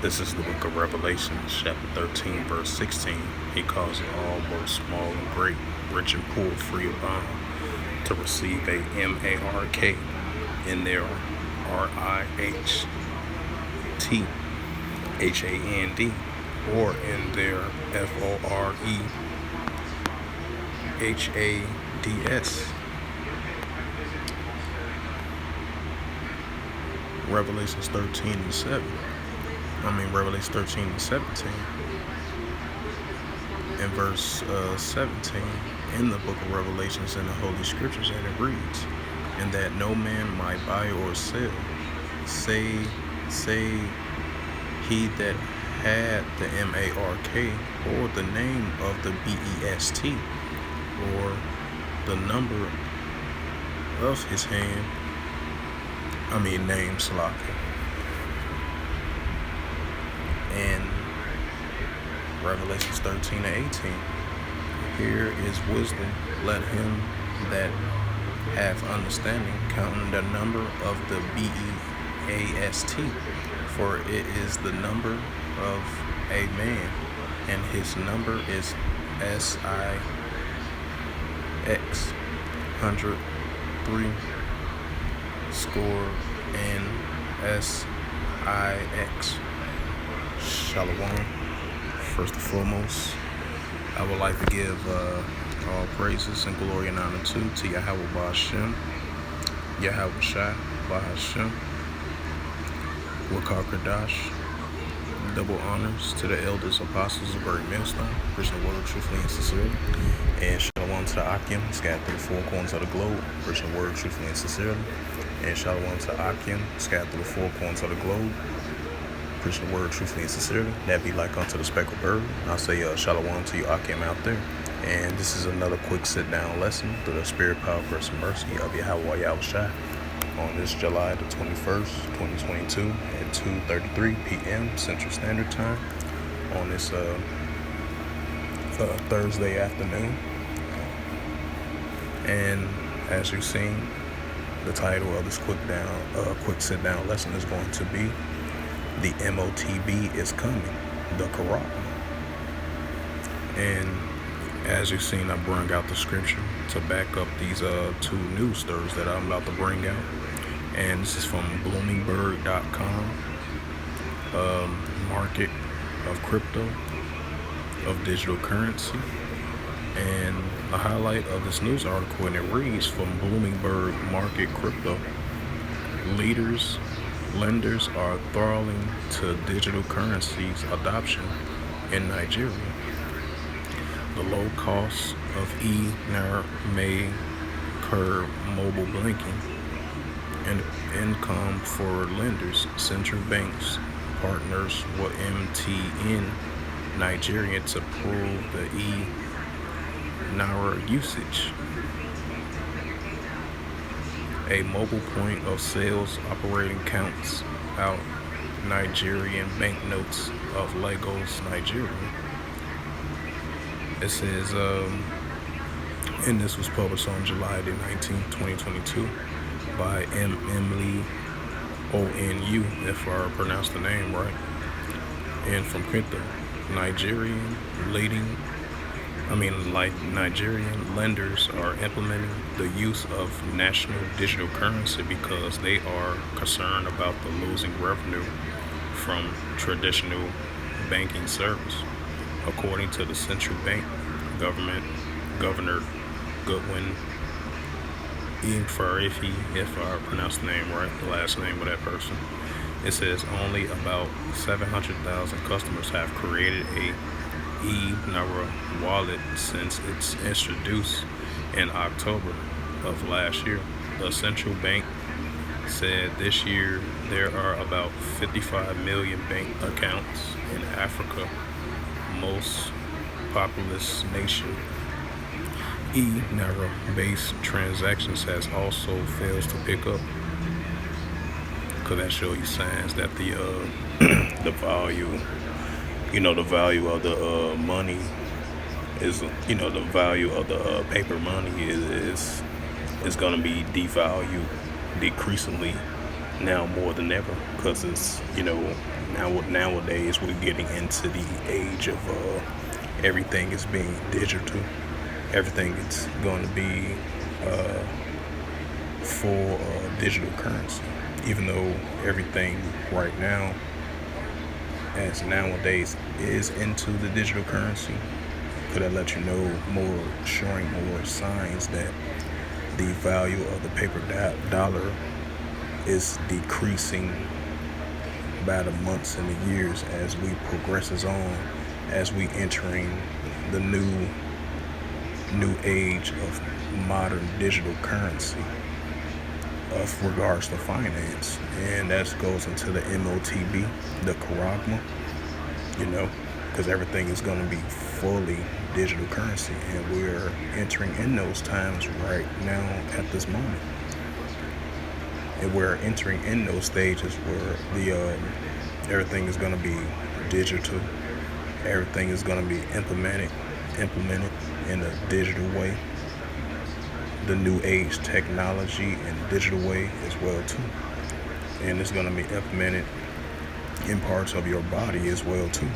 This is the book of Revelation, chapter 13, verse 16. He calls all, both small and great, rich and poor, free or bond, to receive a M.A.R.K. in their RIHTHAND, or in their FOREHADS. Revelation 13 and 17. In verse 17, in the book of Revelations in the Holy Scriptures, and it reads, "And that no man might buy or sell, say he that had the M.A.R.K. or the name of the BEST, or the number of his name, Slocky." And Revelations 13 and 18. Here is wisdom. Let him that have understanding count the number of the BEAST, for it is the number of a man, and his number is SIX, 103 score, and SIX. Shalom. First and foremost, I would like to give all praises and glory and honor to Yahweh Ba'Hashem, Yahweh Shai Ba'Hashem, Wakar Kadash. Double honors to the elders, apostles of Great Millstone, preaching the word truthfully and sincerely. And shalom to the Akim, scattered through the four corners of the globe, preaching the word truthfully and sincerely. And shalom to Akim, scattered through the four corners of the globe, preaching the word truthfully and sincerely. That be like unto the speckled bird. I'll say shalom to you Akim out there. And this is another quick sit-down lesson through the spirit, power, grace, and mercy of Yahweh Shai on this July the 21st, 2022 at 2:33 p.m. Central Standard Time on this Thursday afternoon. And as you've seen, the title of this quick sit-down lesson is going to be "The M.O.T.B is coming, the Quran." And as you've seen, I bring out the scripture to back up these two news stories that I'm about to bring out. And this is from Bloomberg.com, market of crypto, of digital currency. And the highlight of this news article, and it reads from Bloomberg Market Crypto: lenders are throttling to digital currencies adoption in Nigeria. The low cost of e-naira may curb mobile banking and income for lenders. Central banks partners with MTN Nigeria to prove the e-naira usage. A mobile point of sales operating counts out Nigerian banknotes of Lagos, Nigeria. It says, and this was published on July the 19th, 2022 by Emily ONU, if I pronounced the name right. And from crypto, Nigerian lenders are implementing the use of national digital currency because they are concerned about the losing revenue from traditional banking service. According to the central bank, Governor Goodwin Ifarifi, if I pronounced the name right, the last name of that person, it says only about 700,000 customers have created a e-naira wallet since it's introduced in October of last year. The central bank said this year there are about 55 million bank accounts in Africa, most populous nation. E-naira based transactions has also fails to pick up. Could that show you signs that the the value, the value of the money is, the value of the paper money is going to be devalued decreasingly now more than ever, because it's, nowadays we're getting into the age of everything is being digital. Everything is going to be full digital currency, even though everything right now as nowadays is into the digital currency. Could I let you know more, showing more signs that the value of the paper dollar is decreasing by the months and the years as we progresses on, as we entering the new age of modern digital currency of regards to finance, and that goes into the M.O.T.B, the charagma, because everything is going to be fully digital currency, and we're entering in those times right now at this moment. And we're entering in those stages where the everything is going to be digital. Everything is going to be implemented in a digital way. The new age technology and digital way as well too, and it's going to be implemented in parts of your body as well too.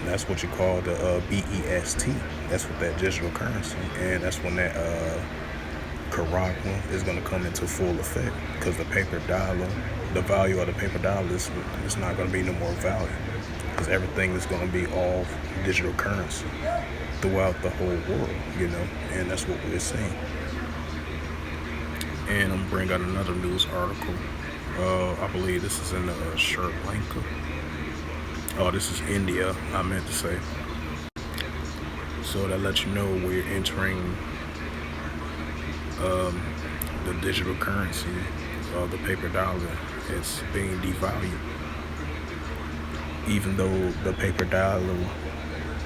That's what you call the BEST. That's what that digital currency, and that's when that charagma is going to come into full effect, because the paper dollar, the value of the paper dollar is not going to be no more value, because everything is going to be all digital currency throughout the whole world, and that's what we're seeing. And I'm bringing out another news article. I believe this is in Sri Lanka. Oh, this is India, I meant to say. So that lets you know we're entering the digital currency of the paper dollar. It's being devalued. Even though the paper dollar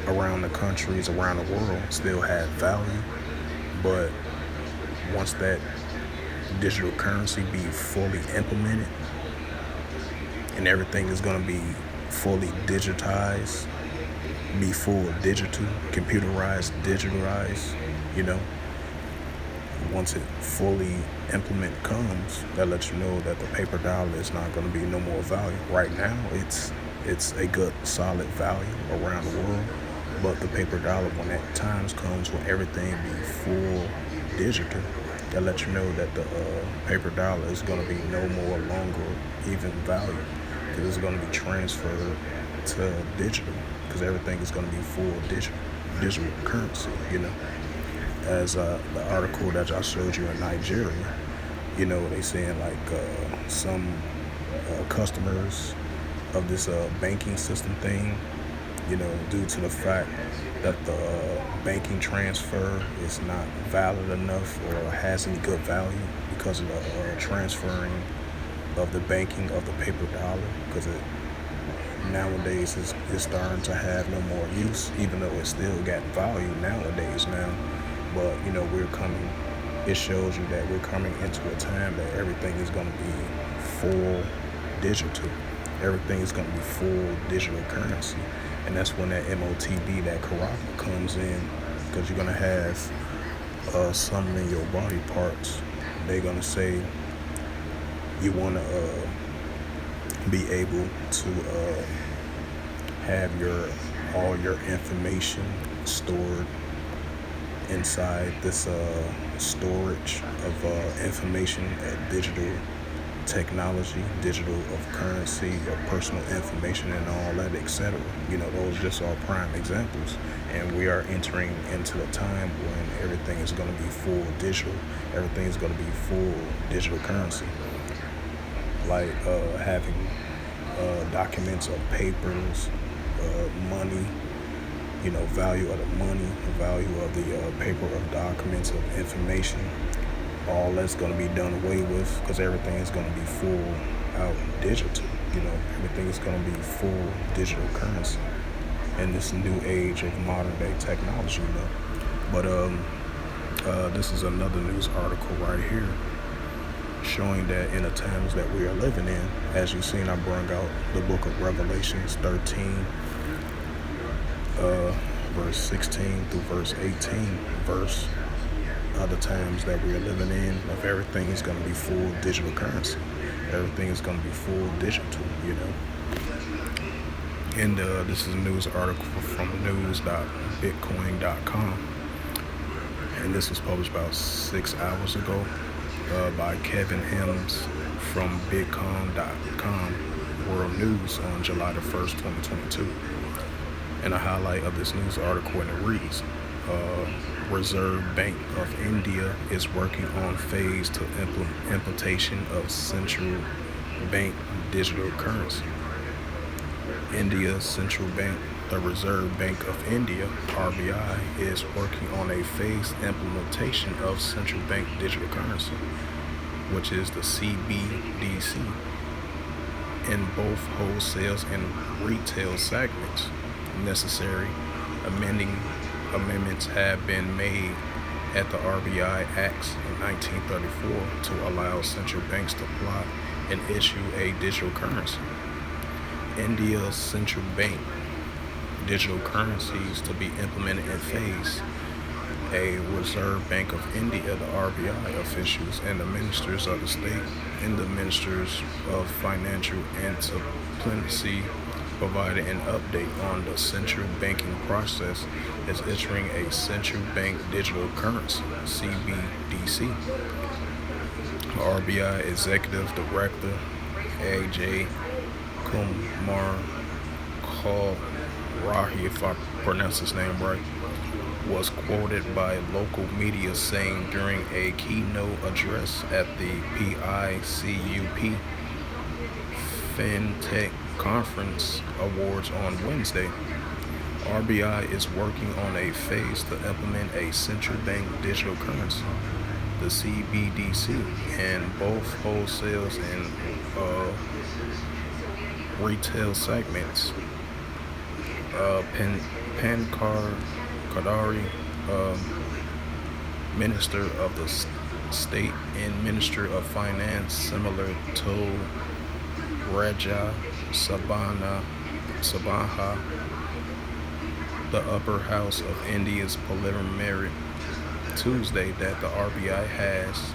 around the countries, around the world, still have value, but once that digital currency be fully implemented and everything is going to be fully digitized, be full digital, computerized, digitalized, once it fully implement comes, that lets you know that the paper dollar is not going to be no more value. Right now it's a good solid value around the world, but the paper dollar, when that times comes when everything be full digital, that lets you know that the paper dollar is going to be no more longer even value, because it's going to be transferred to digital, because everything is going to be full digital currency. As the article that I showed you in Nigeria, they saying like some customers of this banking system thing, due to the fact that the banking transfer is not valid enough or has any good value because of the transferring of the banking of the paper dollar, because it nowadays is starting to have no more use, even though it still got value nowadays now. But it shows you that we're coming into a time that everything is going to be full digital. Everything is going to be full digital currency. And that's when that M.O.T.B, that charagma, comes in, because you're going to have some in your body parts. They're going to say you want to be able to have all your information stored inside this storage of information at digital technology, digital of currency, of personal information and all that, etc. Those just are prime examples. And we are entering into a time when everything is going to be full digital. Everything is going to be full digital currency. Like having documents of papers, money, value of the money, the value of the paper of documents of information. All that's going to be done away with, because everything is going to be full out digital. Everything is going to be full digital currency in this new age of modern day technology. But this is another news article right here showing that in the times that we are living in, as you've seen, I brought out the book of Revelations 13, verse 16 through verse 18, verse other times that we're living in, if everything is going to be full digital currency, everything is going to be full digital, And this is a news article from news.bitcoin.com, and this was published about 6 hours ago by Kevin Helms from bitcoin.com World News on July the 1st, 2022. And a highlight of this news article, and it reads, Reserve Bank of India is working on phase to implementation of central bank digital currency. India's central bank, the Reserve Bank of India, RBI, is working on a phased implementation of central bank digital currency, which is the CBDC, in both wholesale and retail segments. Necessary amendments have been made at the RBI Acts in 1934 to allow central banks to plot and issue a digital currency. India's central bank digital currencies to be implemented in phase. A Reserve Bank of India, the RBI officials, and the ministers of the state and the ministers of financial independency provided an update on the central banking process as issuing a central bank digital currency, CBDC. RBI Executive Director A.J. Kumar Rahi, if I pronounce his name right, was quoted by local media saying during a keynote address at the PICUP FinTech Conference Awards on Wednesday, RBI is working on a phase to implement a central bank digital currency, the CBDC, in both wholesale and retail segments. Kadari, Minister of the State and Minister of Finance, similar to Raja Sabaha, the upper house of India's parliament, Tuesday, that the RBI has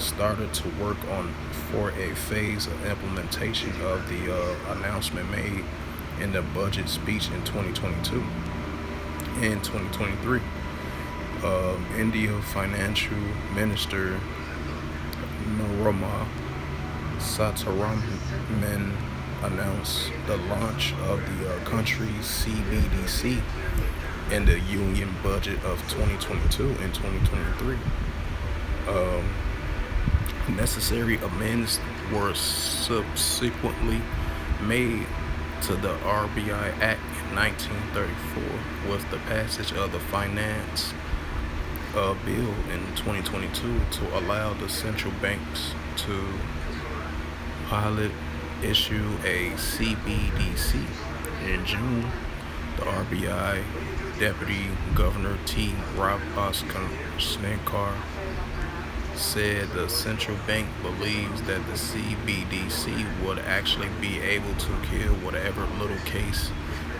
started to work on for a phase of implementation of the announcement made in the budget speech in 2022 and 2023. India Financial Minister Nirmala Sitharaman announced the launch of the country's CBDC in the union budget of 2022 and 2023. Necessary amendments were subsequently made to the RBI Act in 1934 with the passage of the Finance Bill in 2022 to allow the central banks to pilot issue a CBDC. In June, the RBI Deputy Governor T. Ravisankar said the central bank believes that the CBDC would actually be able to kill whatever little case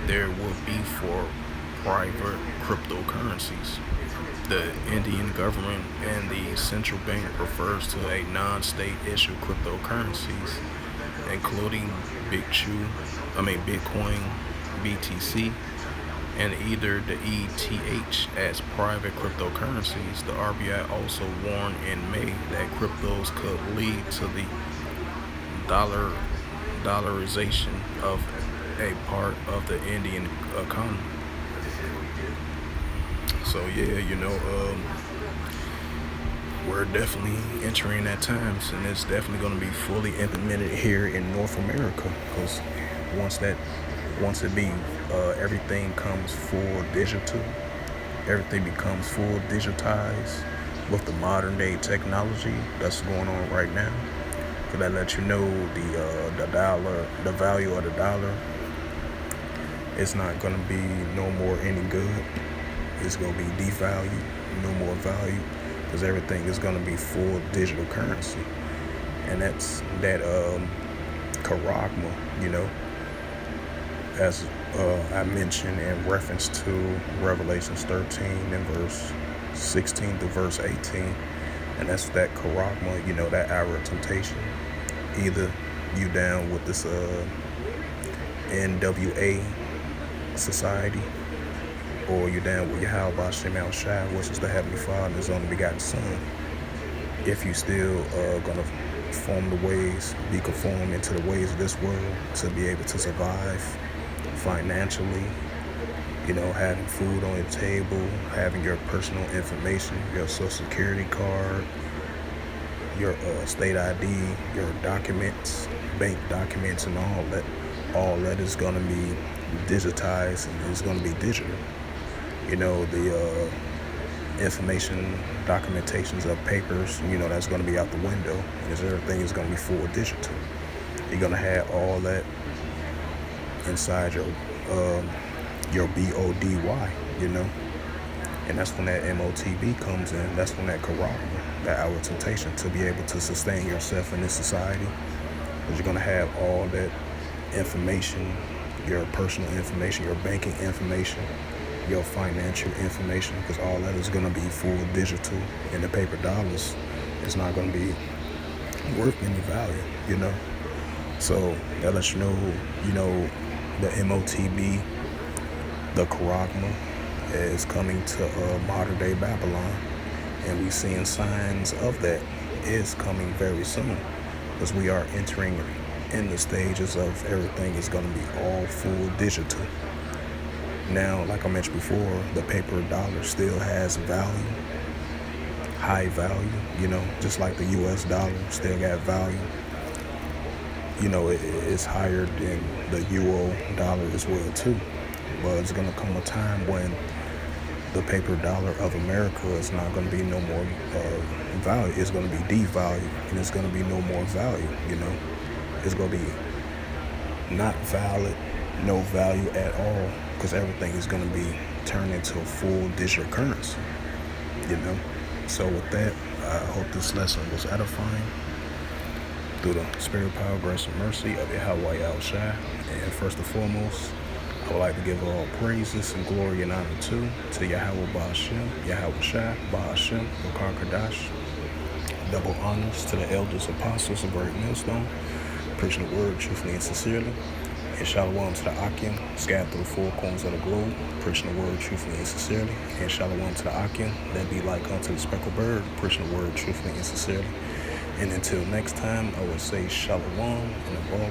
there would be for private cryptocurrencies. The Indian government and the central bank refers to a non-state issue cryptocurrencies, including Bitcoin, BTC, and either the ETH as private cryptocurrencies. The RBI also warned in May that cryptos could lead to the dollarization of a part of the Indian economy. So we're definitely entering that times, and it's definitely going to be fully implemented here in North America, because everything comes full digital, everything becomes full digitized with the modern day technology that's going on right now. Cause that lets you know the dollar, the value of the dollar, it's not gonna be no more any good. It's gonna be devalued, no more value, because everything is gonna be full digital currency, and that's that charagma, as I mentioned in reference to Revelations 13 and verse 16 through verse 18. And that's that charagma, that hour of temptation. Either you down with this NWA society, or you're down with Yahweh Shem Shai, which is the Heavenly Father and His only begotten Son. If you still gonna be conformed into the ways of this world to be able to survive financially, having food on your table, having your personal information, your social security card, your state ID, your documents, bank documents, and all that is going to be digitized and it's going to be digital. The information, documentations of papers, that's going to be out the window, because everything is going to be full digital. You're going to have all that inside your BODY, and that's when that M.O.T.B comes in. That's when that charagma, that hour of temptation, to be able to sustain yourself in this society, because you're going to have all that information, your personal information, your banking information, your financial information, because all that is going to be full digital, and the paper dollars is not going to be worth any value, So that lets you know, the M.O.T.B, the charagma, is coming to modern day Babylon, and we're seeing signs of that is coming very soon, because we are entering in the stages of everything is going to be all full digital. Now, like I mentioned before, the paper dollar still has value, high value, just like the US dollar still got value. It's higher than the Euro dollar as well too. But it's going to come a time when the paper dollar of America is not going to be no more value. It's going to be devalued, and it's going to be no more value. It's going to be not valid, no value at all, because everything is going to be turned into a full digital currency. So with that, I hope this lesson was edifying through the spirit, power, grace, and mercy of Yahweh Yahushua. And first and foremost, I would like to give all praises and glory and honor to Yahweh Ba'ashem, Yahweh Shai, Ba'ashem, Bakar Kadash. Double honors to the elders, apostles, of Great Millstone, preaching the word truthfully and sincerely. And shalom to the Akim, scattered through the four corners of the globe, preaching the word truthfully and sincerely. And shalom to the Akim, that be like unto the speckled bird, preaching the word truthfully and sincerely. And until next time, I will say shalom and a ball.